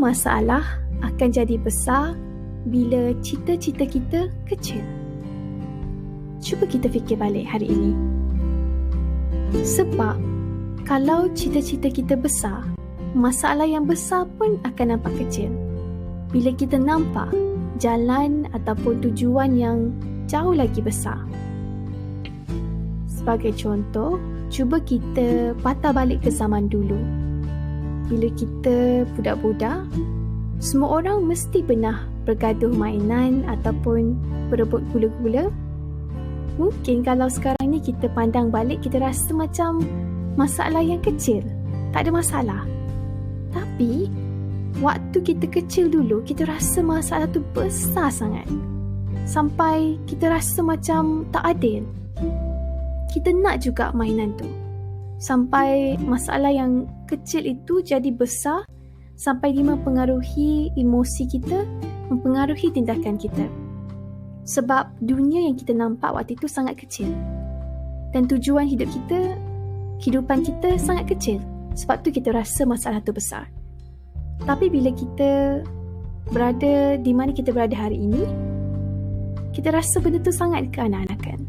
masalah akan jadi besar bila cita-cita kita kecil? Cuba kita fikir balik hari ini. Sebab kalau cita-cita kita besar, masalah yang besar pun akan nampak kecil. Bila kita nampak jalan ataupun tujuan yang jauh lagi besar. Sebagai contoh, cuba kita patah balik ke zaman dulu. Bila kita budak-budak, semua orang mesti pernah bergaduh mainan ataupun berebut gula-gula. Mungkin kalau sekarang ni kita pandang balik, kita rasa macam masalah yang kecil. Tak ada masalah. Tapi, waktu kita kecil dulu, kita rasa masalah tu besar sangat. Sampai kita rasa macam tak adil. Kita nak juga mainan tu. Sampai masalah yang kecil itu jadi besar, sampai dia mempengaruhi emosi kita, mempengaruhi tindakan kita. Sebab dunia yang kita nampak waktu itu sangat kecil. Dan tujuan hidup kita, kehidupan kita sangat kecil. Sebab tu kita rasa masalah tu besar. Tapi bila kita berada di mana kita berada hari ini, kita rasa benda tu sangat kekanak-kanakan.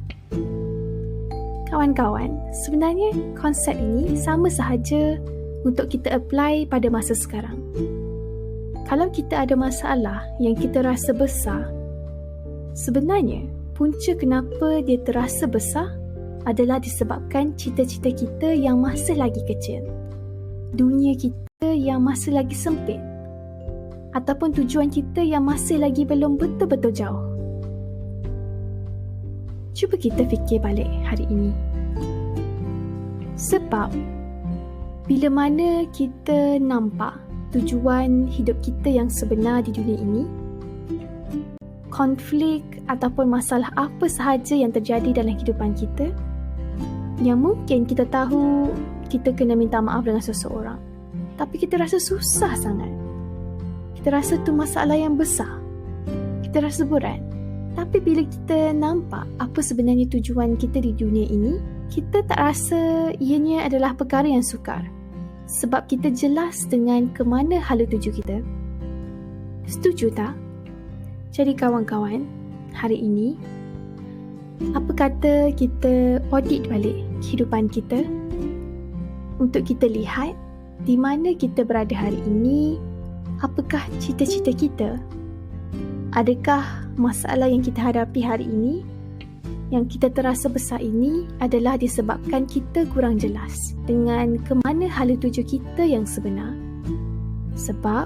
Kawan-kawan, sebenarnya konsep ini sama sahaja untuk kita apply pada masa sekarang. Kalau kita ada masalah yang kita rasa besar, sebenarnya punca kenapa dia terasa besar adalah disebabkan cita-cita kita yang masih lagi kecil. Dunia kita yang masih lagi sempit. Ataupun tujuan kita yang masih lagi belum betul-betul jauh. Cuba kita fikir balik hari ini. Sebab bila mana kita nampak tujuan hidup kita yang sebenar di dunia ini, konflik ataupun masalah apa sahaja yang terjadi dalam kehidupan kita, yang mungkin kita tahu kita kena minta maaf dengan seseorang, tapi kita rasa susah sangat. Kita rasa tu masalah yang besar. Kita rasa berat. Tapi bila kita nampak apa sebenarnya tujuan kita di dunia ini, kita tak rasa ianya adalah perkara yang sukar. Sebab kita jelas dengan ke mana hala tuju kita. Setuju tak? Jadi kawan-kawan, hari ini, apa kata kita audit balik kehidupan kita untuk kita lihat di mana kita berada hari ini, apakah cita-cita kita? Adakah masalah yang kita hadapi hari ini, yang kita terasa besar ini adalah disebabkan kita kurang jelas dengan ke mana hala tuju kita yang sebenar? Sebab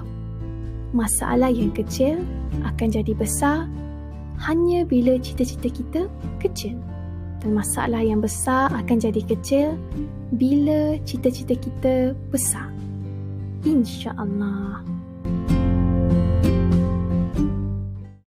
masalah yang kecil akan jadi besar hanya bila cita-cita kita kecil. Dan masalah yang besar akan jadi kecil bila cita-cita kita besar. InsyaAllah.